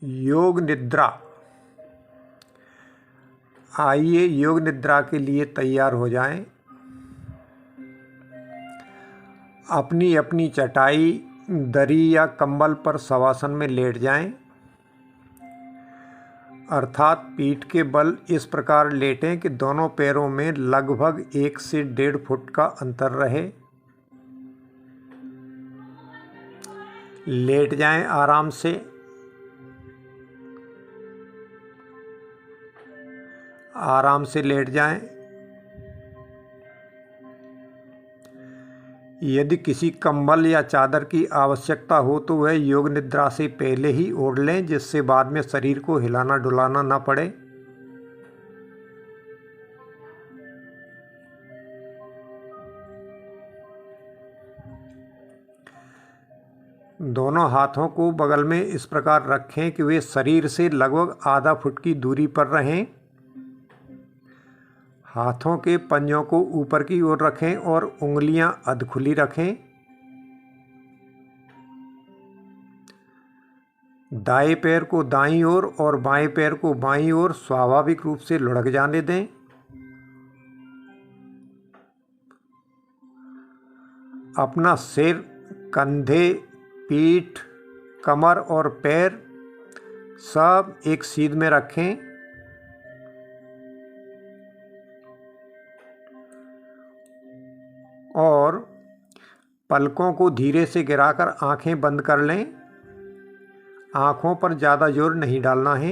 योग निद्रा। आइए योग निद्रा के लिए तैयार हो जाएं। अपनी अपनी चटाई, दरी या कंबल पर शवासन में लेट जाएं, अर्थात पीठ के बल इस प्रकार लेटें कि दोनों पैरों में लगभग 1 से 1.5 फुट का अंतर रहे। लेट जाएं आराम से। आराम से लेट जाएं। यदि किसी कंबल या चादर की आवश्यकता हो तो वह योग निद्रा से पहले ही ओढ़ लें, जिससे बाद में शरीर को हिलाना डुलाना न पड़े। दोनों हाथों को बगल में इस प्रकार रखें कि वे शरीर से लगभग आधा फुट की दूरी पर रहें। हाथों के पंजों को ऊपर की ओर रखें और उंगलियां अधखुली रखें। दाएं पैर को दाईं ओर और बाएं पैर को बाईं ओर स्वाभाविक रूप से लुढ़क जाने दें। अपना सिर, कंधे, पीठ, कमर और पैर सब एक सीध में रखें। और पलकों को धीरे से गिराकर आंखें बंद कर लें। आंखों पर ज़्यादा जोर नहीं डालना है।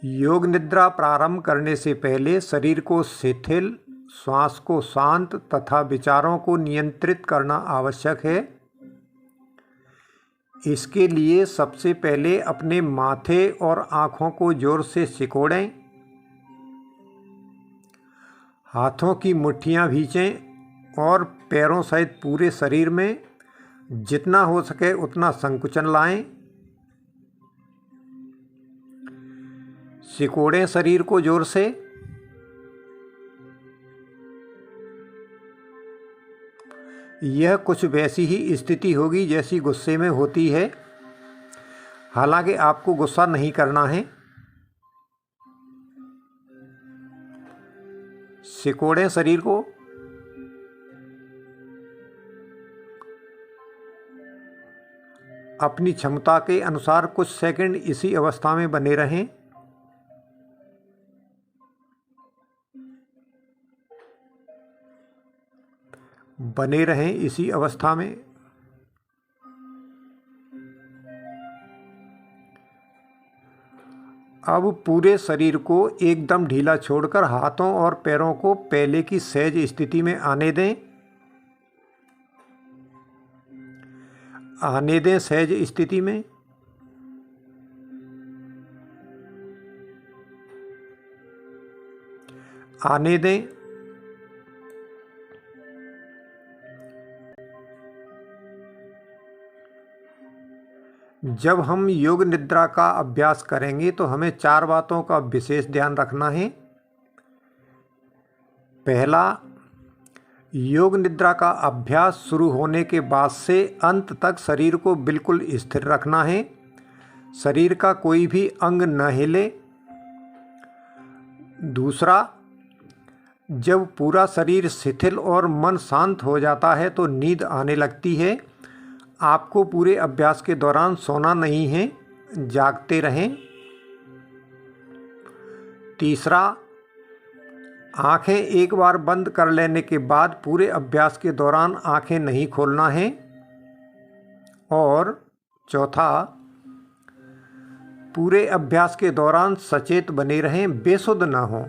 योग निद्रा प्रारंभ करने से पहले शरीर को शिथिल, श्वास को शांत तथा विचारों को नियंत्रित करना आवश्यक है। इसके लिए सबसे पहले अपने माथे और आँखों को जोर से सिकोड़ें। हाथों की मुट्ठियाँ भींचें और पैरों सहित पूरे शरीर में जितना हो सके उतना संकुचन लाएं। सिकोड़ें शरीर को जोर से। यह कुछ वैसी ही स्थिति होगी जैसी गुस्से में होती है, हालांकि आपको गुस्सा नहीं करना है। सिकोड़ें शरीर को। अपनी क्षमता के अनुसार कुछ सेकंड इसी अवस्था में बने रहें। बने रहें इसी अवस्था में। अब पूरे शरीर को एकदम ढीला छोड़कर हाथों और पैरों को पहले की सहज स्थिति में आने दें। आने दें सहज स्थिति में। आने दें। जब हम योग निद्रा का अभ्यास करेंगे तो हमें 4 बातों का विशेष ध्यान रखना है। पहला, योग निद्रा का अभ्यास शुरू होने के बाद से अंत तक शरीर को बिल्कुल स्थिर रखना है। शरीर का कोई भी अंग न हिले। दूसरा, जब पूरा शरीर शिथिल और मन शांत हो जाता है तो नींद आने लगती है। आपको पूरे अभ्यास के दौरान सोना नहीं है, जागते रहें। तीसरा, आंखें एक बार बंद कर लेने के बाद पूरे अभ्यास के दौरान आंखें नहीं खोलना है। और चौथा, पूरे अभ्यास के दौरान सचेत बने रहें, बेसुध ना हों।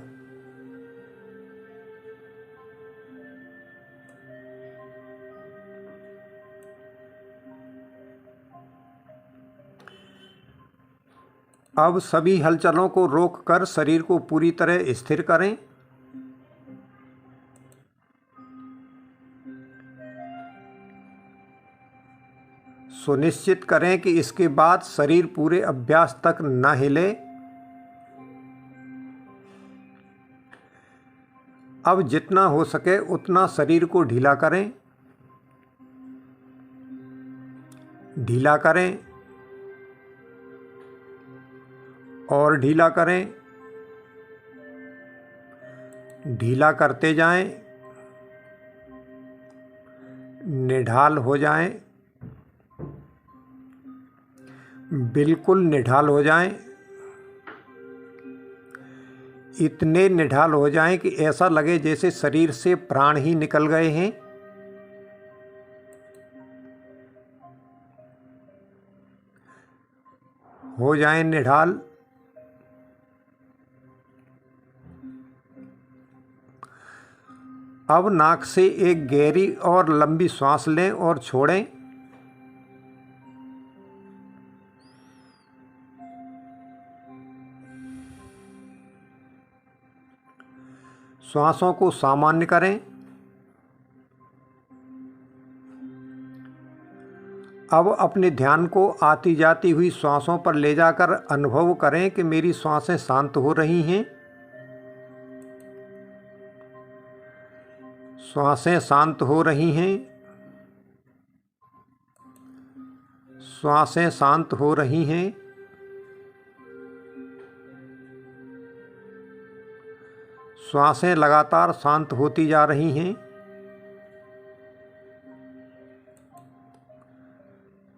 अब सभी हलचलों को रोककर शरीर को पूरी तरह स्थिर करें। सुनिश्चित करें कि इसके बाद शरीर पूरे अभ्यास तक न हिले। अब जितना हो सके उतना शरीर को ढीला करें, ढीला करें और ढीला करें, ढीला करते जाएं, निढाल हो जाएं, बिल्कुल निढाल हो जाएं। इतने निढाल हो जाएं कि ऐसा लगे जैसे शरीर से प्राण ही निकल गए हैं। हो जाएं निढाल। अब नाक से एक गहरी और लंबी सांस लें और छोड़ें। श्वासों को सामान्य करें। अब अपने ध्यान को आती जाती हुई श्वासों पर ले जाकर अनुभव करें कि मेरी श्वासें शांत हो रही हैं। श्वासें शांत हो रही हैं। श्वासें शांत हो रही हैं। श्वासें लगातार शांत होती जा रही हैं।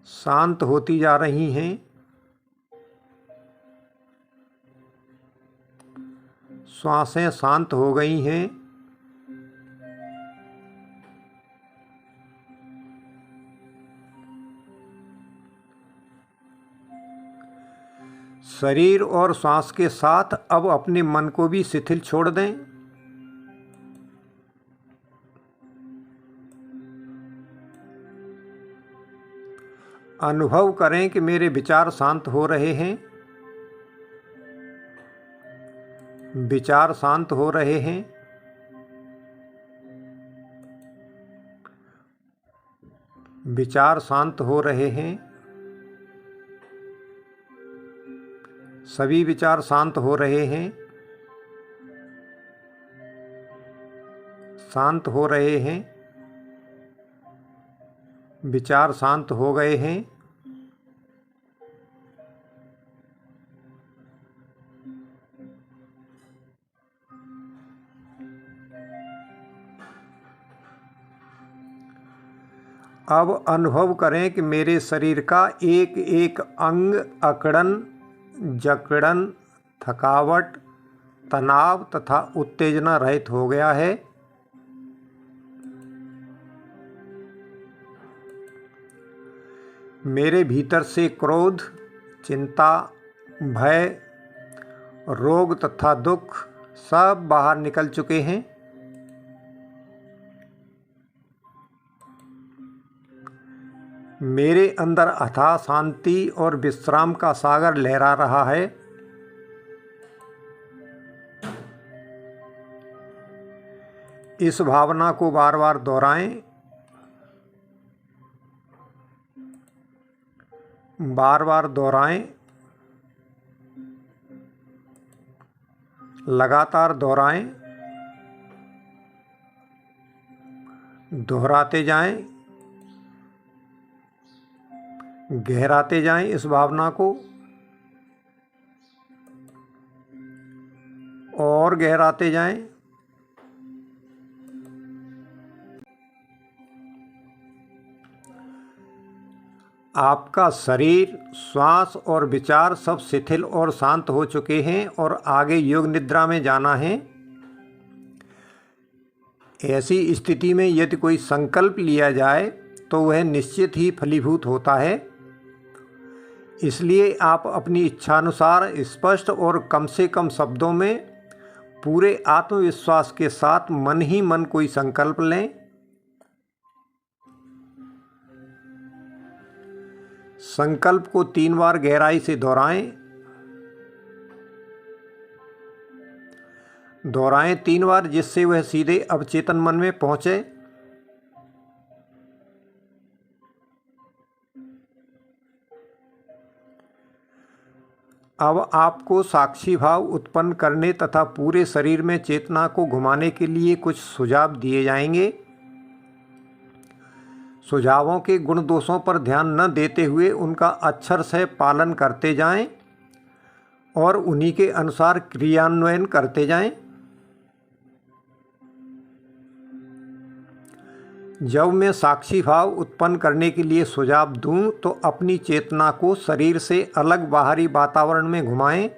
शांत होती जा रही हैं। श्वासें शांत हो गई हैं। शरीर और श्वास के साथ अब अपने मन को भी शिथिल छोड़ दें। अनुभव करें कि मेरे विचार शांत हो रहे हैं। विचार शांत हो रहे हैं। विचार शांत हो रहे हैं। सभी विचार शांत हो रहे हैं। शांत हो रहे हैं। विचार शांत हो गए हैं। अब अनुभव करें कि मेरे शरीर का एक एक अंग अकड़न, जकड़न, थकावट, तनाव तथा उत्तेजना रहित हो गया है। मेरे भीतर से क्रोध, चिंता, भय, रोग तथा दुख सब बाहर निकल चुके हैं। मेरे अंदर अथाह शांति और विश्राम का सागर लहरा रहा है। इस भावना को बार बार दोहराएं। बार बार दोहराएं। लगातार दोहराएं। दोहराते जाएं। गहराते जाएं इस भावना को और गहराते जाएं। आपका शरीर, श्वास और विचार सब शिथिल और शांत हो चुके हैं और आगे योग निद्रा में जाना है। ऐसी स्थिति में यदि कोई संकल्प लिया जाए तो वह निश्चित ही फलीभूत होता है। इसलिए आप अपनी इच्छानुसार स्पष्ट और कम से कम शब्दों में पूरे आत्मविश्वास के साथ मन ही मन कोई संकल्प लें। संकल्प को 3 बार गहराई से दोहराएं। दोहराएं 3 बार, जिससे वह सीधे अवचेतन मन में पहुंचे। अब आपको साक्षी भाव उत्पन्न करने तथा पूरे शरीर में चेतना को घुमाने के लिए कुछ सुझाव दिए जाएंगे। सुझावों के गुण दोषों पर ध्यान न देते हुए उनका अक्षर से पालन करते जाएं और उन्हीं के अनुसार क्रियान्वयन करते जाएं। जब मैं साक्षी भाव उत्पन्न करने के लिए सुझाव दूं तो अपनी चेतना को शरीर से अलग बाहरी वातावरण में घुमाएं।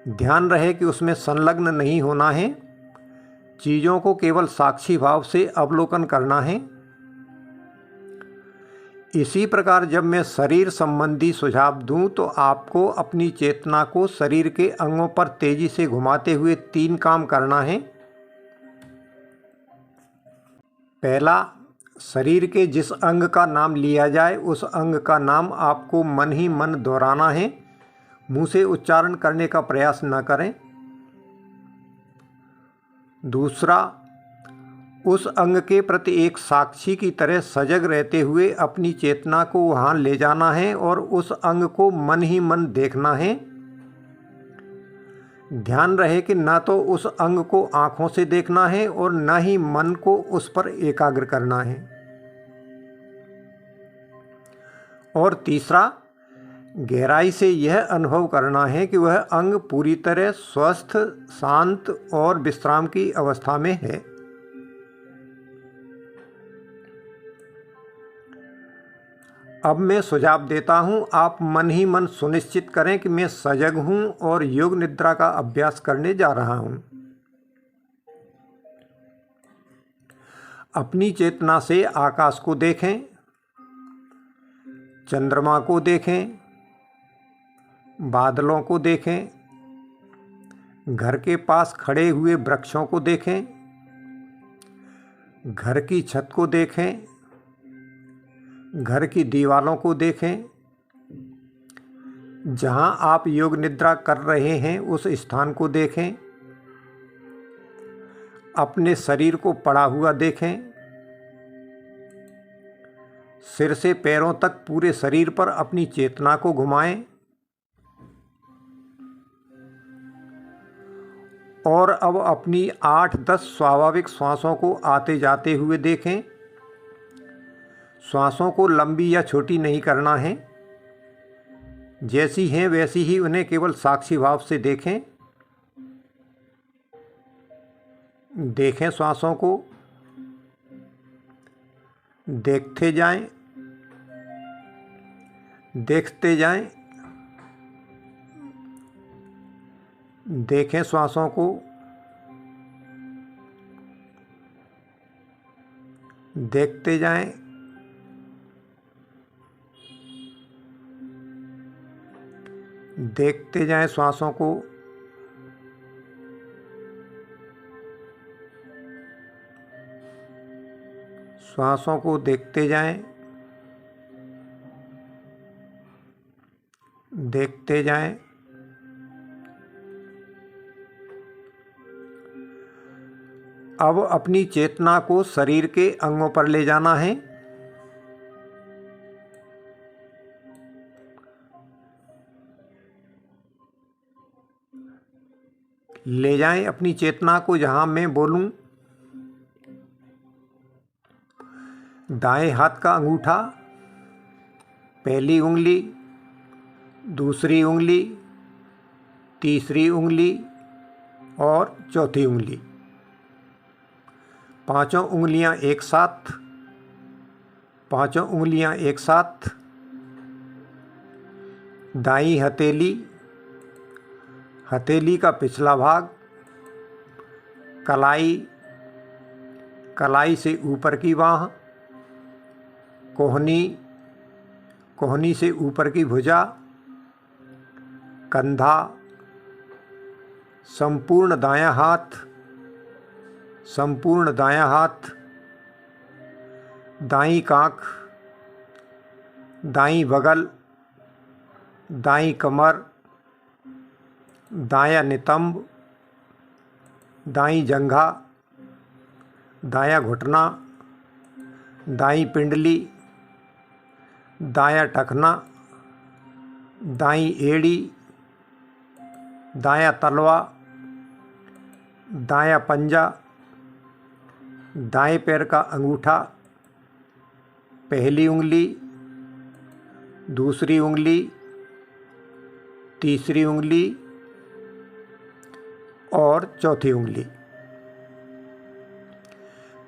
ध्यान रहे कि उसमें संलग्न नहीं होना है, चीज़ों को केवल साक्षी भाव से अवलोकन करना है। इसी प्रकार जब मैं शरीर संबंधी सुझाव दूं तो आपको अपनी चेतना को शरीर के अंगों पर तेजी से घुमाते हुए 3 काम करना है। पहला, शरीर के जिस अंग का नाम लिया जाए उस अंग का नाम आपको मन ही मन दोहराना है, मुंह से उच्चारण करने का प्रयास न करें। दूसरा, उस अंग के प्रति एक साक्षी की तरह सजग रहते हुए अपनी चेतना को वहाँ ले जाना है और उस अंग को मन ही मन देखना है। ध्यान रहे कि न तो उस अंग को आँखों से देखना है और न ही मन को उस पर एकाग्र करना है। और तीसरा, गहराई से यह अनुभव करना है कि वह अंग पूरी तरह स्वस्थ, शांत और विश्राम की अवस्था में है। अब मैं सुझाव देता हूँ, आप मन ही मन सुनिश्चित करें कि मैं सजग हूँ और योग निद्रा का अभ्यास करने जा रहा हूँ। अपनी चेतना से आकाश को देखें, चंद्रमा को देखें, बादलों को देखें, घर के पास खड़े हुए वृक्षों को देखें, घर की छत को देखें, घर की दीवारों को देखें। जहां आप योग निद्रा कर रहे हैं उस स्थान को देखें। अपने शरीर को पड़ा हुआ देखें। सिर से पैरों तक पूरे शरीर पर अपनी चेतना को घुमाएं और अब अपनी 8-10 स्वाभाविक श्वासों को आते जाते हुए देखें। श्वासों को लंबी या छोटी नहीं करना है, जैसी हैं वैसी ही उन्हें केवल साक्षी भाव से देखें। देखें श्वासों को, देखते जाएं, देखते जाएं। देखें श्वासों को, देखते जाएं। देखते जाएं श्वासों को। श्वासों को देखते जाएं, देखते जाएं। अब अपनी चेतना को शरीर के अंगों पर ले जाना है। ले जाएं अपनी चेतना को जहां मैं बोलूं। दाएं हाथ का अंगूठा, पहली उंगली, दूसरी उंगली, तीसरी उंगली और चौथी उंगली, 5 उंगलियां एक साथ, 5 उंगलियां एक साथ। दाईं हथेली, हथेली का पिछला भाग, कलाई, कलाई से ऊपर की बाँह, कोहनी, कोहनी से ऊपर की भुजा, कंधा, संपूर्ण दायां हाथ, संपूर्ण दायां हाथ, दाईं कांख, दाईं बगल, दाईं कमर, दायां नितंब, दाईं जंघा, दायां घुटना, दाईं पिंडली, दायां टखना, दाईं एड़ी, दायां तलवा, दायां पंजा, दाएं पैर का अंगूठा, पहली उंगली, दूसरी उंगली, तीसरी उंगली और चौथी उंगली।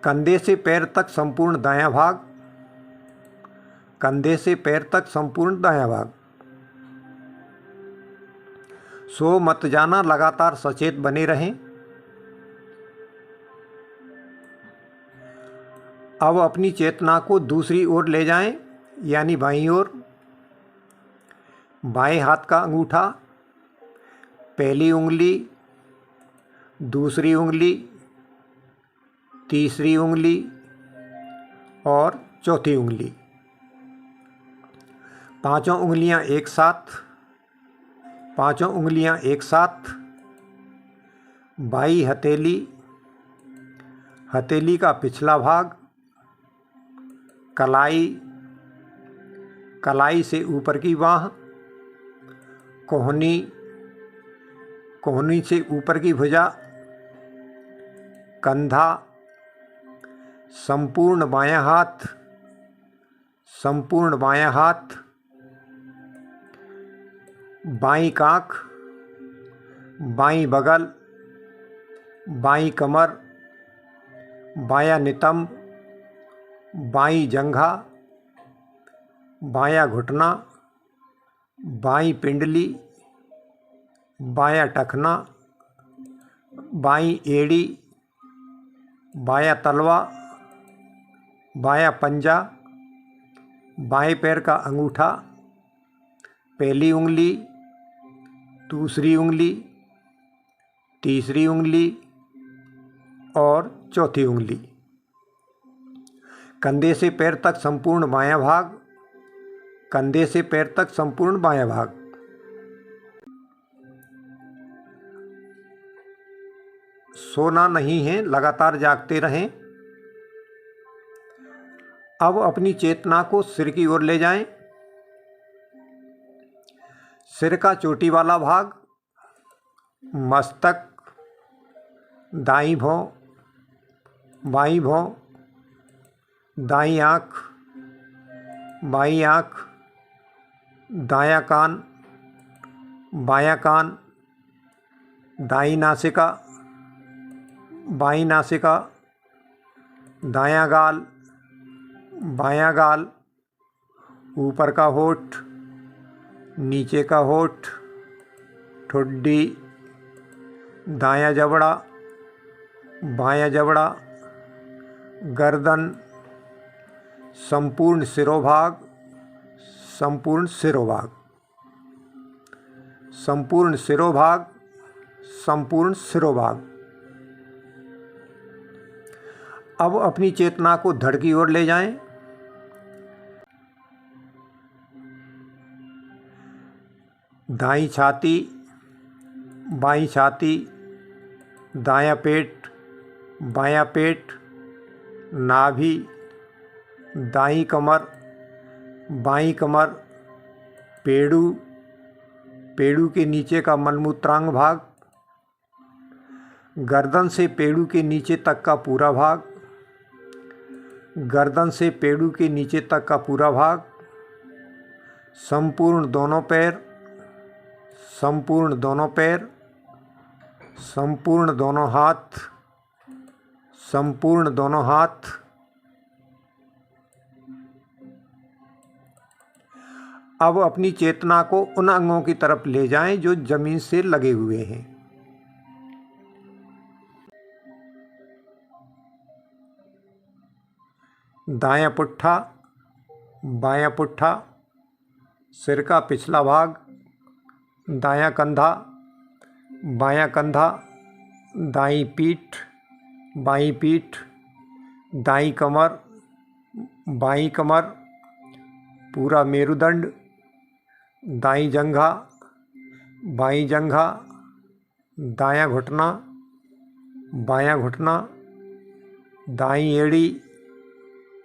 कंधे से पैर तक संपूर्ण दायां भाग, कंधे से पैर तक संपूर्ण दायां भाग। सो मत जाना, लगातार सचेत बने रहें। अब अपनी चेतना को दूसरी ओर ले जाएं, यानी बाईं ओर। बाएं हाथ का अंगूठा, पहली उंगली, दूसरी उंगली, तीसरी उंगली और चौथी उंगली। पांचों उंगलियां एक साथ, पांचों उंगलियां एक साथ। बाईं हथेली, हथेली का पिछला भाग, कलाई, कलाई से ऊपर की बाँह, कोहनी, कोहनी से ऊपर की भुजा, कंधा, संपूर्ण बायां हाथ, संपूर्ण बायां हाथ। बाईं कांख, बाईं बगल, बाईं कमर, बायां नितंब, बाईं जंघा, बायां घुटना, बाईं पिंडली, बायां टखना, बाईं एड़ी, बायां तलवा, बायां पंजा, बाएं पैर का अंगूठा, पहली उंगली, दूसरी उंगली, तीसरी उंगली और चौथी उंगली। कंधे से पैर तक संपूर्ण बायां भाग, कंधे से पैर तक संपूर्ण बायां भाग। सोना नहीं है, लगातार जागते रहें। अब अपनी चेतना को सिर की ओर ले जाएं। सिर का चोटी वाला भाग, मस्तक, दाईं भौं, बाईं भौं, दाईं आँख, बाईं आँख, दायां कान, बायां कान, दाईं नासिका, बाईं नासिका, दायां गाल, बायां गाल, ऊपर का होठ, नीचे का होठ, ठुड्डी, दायां जबड़ा, बायां जबड़ा, गर्दन, संपूर्ण सिरोभाग, संपूर्ण सिरोभाग, संपूर्ण सिरोभाग, संपूर्ण सिरोभाग। अब अपनी चेतना को धड़ की ओर ले जाएं। दाईं छाती, बाईं छाती, दायां पेट, बायां पेट, नाभि, दाईं कमर, बाईं कमर, पेड़ू, पेड़ू के नीचे का मलमूत्रांग भाग, गर्दन से पेड़ू के नीचे तक का पूरा भाग, गर्दन से पेड़ू के नीचे तक का पूरा भाग, संपूर्ण दोनों पैर, संपूर्ण दोनों पैर, संपूर्ण दोनों हाथ, संपूर्ण दोनों हाथ। अब अपनी चेतना को उन अंगों की तरफ ले जाएं जो जमीन से लगे हुए हैं। दायां पुट्ठा, बायां पुट्ठा, सिर का पिछला भाग, दायां कंधा, बायां कंधा, दाईं पीठ, बाईं पीठ, दाईं कमर, बाईं कमर, पूरा मेरुदंड, दाईं जंघा, बाईं जंघा, दायां घुटना, बायां घुटना, दाईं एड़ी,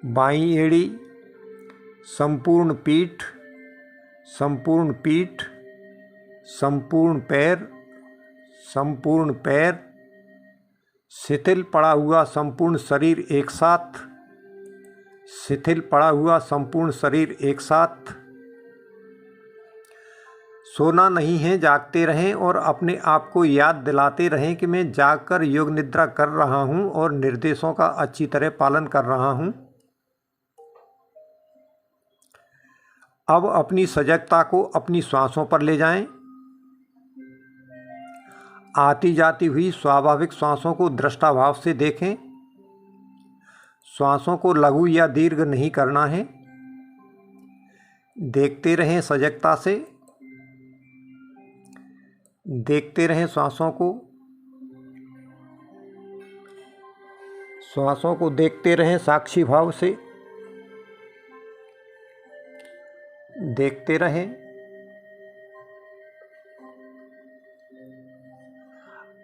बाईं एड़ी, संपूर्ण पीठ, संपूर्ण पीठ, संपूर्ण पैर, संपूर्ण पैर, शिथिल पड़ा हुआ संपूर्ण शरीर एक साथ, शिथिल पड़ा हुआ संपूर्ण शरीर एक साथ। सोना नहीं है, जागते रहें और अपने आप को याद दिलाते रहें कि मैं जागकर योग निद्रा कर रहा हूं और निर्देशों का अच्छी तरह पालन कर रहा हूं। अब अपनी सजगता को अपनी श्वासों पर ले जाएं। आती जाती हुई स्वाभाविक श्वासों को दृष्टाभाव से देखें। श्वासों को लघु या दीर्घ नहीं करना है, देखते रहें सजगता से, देखते रहें श्वासों को, श्वासों को देखते रहें साक्षी भाव से, देखते रहें।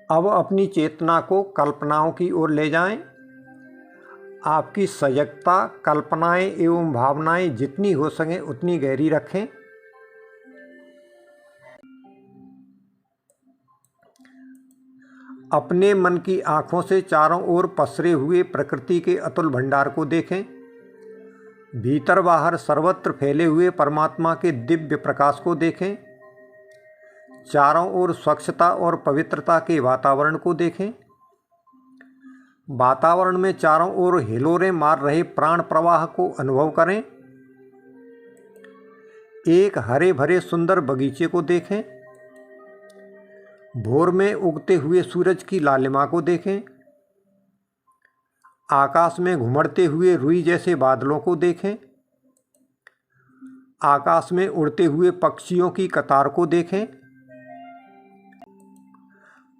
अब अपनी चेतना को कल्पनाओं की ओर ले जाएं। आपकी सजगता कल्पनाएं एवं भावनाएं जितनी हो सकें उतनी गहरी रखें। अपने मन की आँखों से चारों ओर पसरे हुए प्रकृति के अतुल भंडार को देखें। भीतर बाहर सर्वत्र फैले हुए परमात्मा के दिव्य प्रकाश को देखें। चारों ओर स्वच्छता और पवित्रता के वातावरण को देखें। वातावरण में चारों ओर हिलोरें मार रहे प्राण प्रवाह को अनुभव करें। एक हरे भरे सुंदर बगीचे को देखें। भोर में उगते हुए सूरज की लालिमा को देखें। आकाश में घुमड़ते हुए रुई जैसे बादलों को देखें। आकाश में उड़ते हुए पक्षियों की कतार को देखें।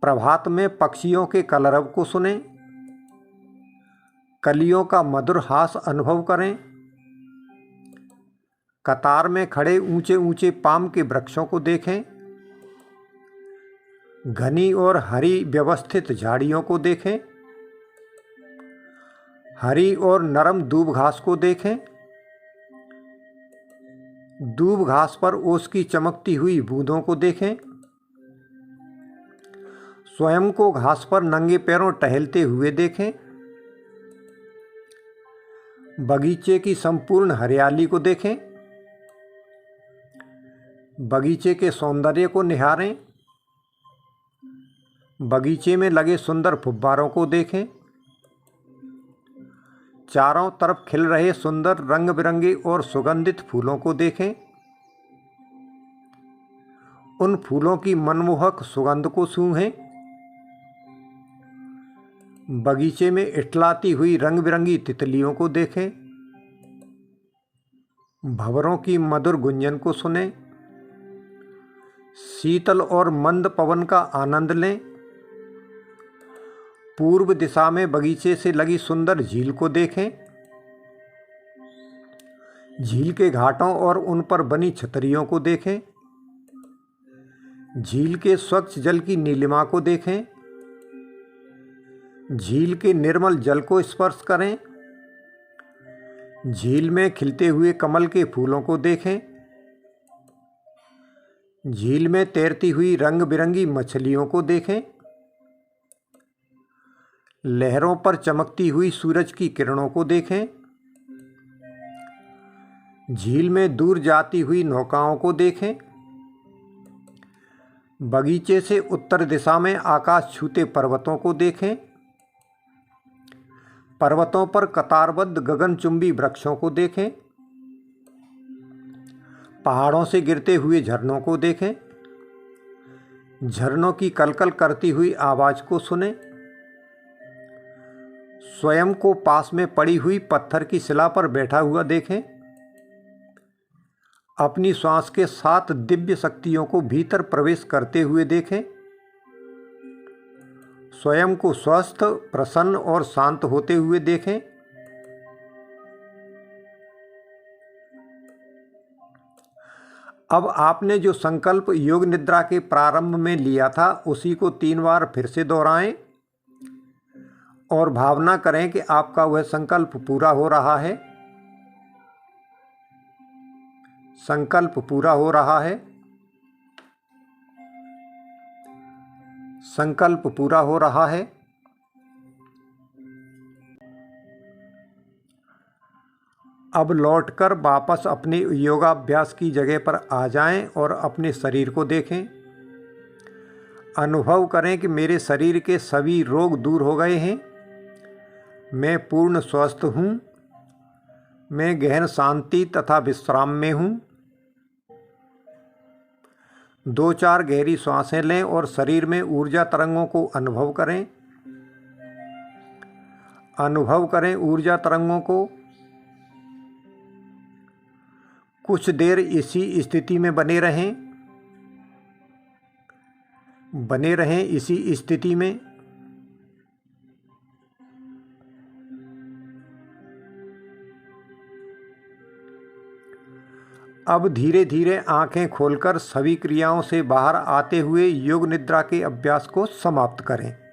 प्रभात में पक्षियों के कलरव को सुनें। कलियों का मधुर हास अनुभव करें। कतार में खड़े ऊंचे ऊंचे पाम के वृक्षों को देखें। घनी और हरी व्यवस्थित झाड़ियों को देखें। हरी और नरम दूब घास को देखें। दूब घास पर ओस की चमकती हुई बूंदों को देखें। स्वयं को घास पर नंगे पैरों टहलते हुए देखें। बगीचे की संपूर्ण हरियाली को देखें। बगीचे के सौंदर्य को निहारें। बगीचे में लगे सुंदर फुब्बारों को देखें। चारों तरफ खिल रहे सुंदर रंग बिरंगे और सुगंधित फूलों को देखें। उन फूलों की मनमोहक सुगंध को सूंघें। बगीचे में इठलाती हुई रंग बिरंगी तितलियों को देखें। भंवरों की मधुर गुंजन को सुनें। शीतल और मंद पवन का आनंद लें। पूर्व दिशा में बगीचे से लगी सुंदर झील को देखें। झील के घाटों और उन पर बनी छतरियों को देखें। झील के स्वच्छ जल की नीलिमा को देखें। झील के निर्मल जल को स्पर्श करें। झील में खिलते हुए कमल के फूलों को देखें। झील में तैरती हुई रंग बिरंगी मछलियों को देखें। लहरों पर चमकती हुई सूरज की किरणों को देखें। झील में दूर जाती हुई नौकाओं को देखें। बगीचे से उत्तर दिशा में आकाश छूते पर्वतों को देखें। पर्वतों पर कतारबद्ध गगनचुंबी वृक्षों को देखें। पहाड़ों से गिरते हुए झरनों को देखें। झरनों की कलकल करती हुई आवाज को सुनें। स्वयं को पास में पड़ी हुई पत्थर की शिला पर बैठा हुआ देखें। अपनी श्वास के 7 दिव्य शक्तियों को भीतर प्रवेश करते हुए देखें। स्वयं को स्वस्थ, प्रसन्न और शांत होते हुए देखें। अब आपने जो संकल्प योग निद्रा के प्रारंभ में लिया था उसी को 3 बार फिर से दोहराएं और भावना करें कि आपका वह संकल्प पूरा हो रहा है। संकल्प पूरा हो रहा है। संकल्प पूरा हो रहा है। अब लौटकर वापस अपने योगाभ्यास की जगह पर आ जाएं और अपने शरीर को देखें। अनुभव करें कि मेरे शरीर के सभी रोग दूर हो गए हैं। मैं पूर्ण स्वस्थ हूँ। मैं गहन शांति तथा विश्राम में हूँ। 2-4 गहरी सांसें लें और शरीर में ऊर्जा तरंगों को अनुभव करें। अनुभव करें ऊर्जा तरंगों को। कुछ देर इसी स्थिति में बने रहें। बने रहें इसी स्थिति में। अब धीरे धीरे आंखें खोलकर सभी क्रियाओं से बाहर आते हुए योग निद्रा के अभ्यास को समाप्त करें।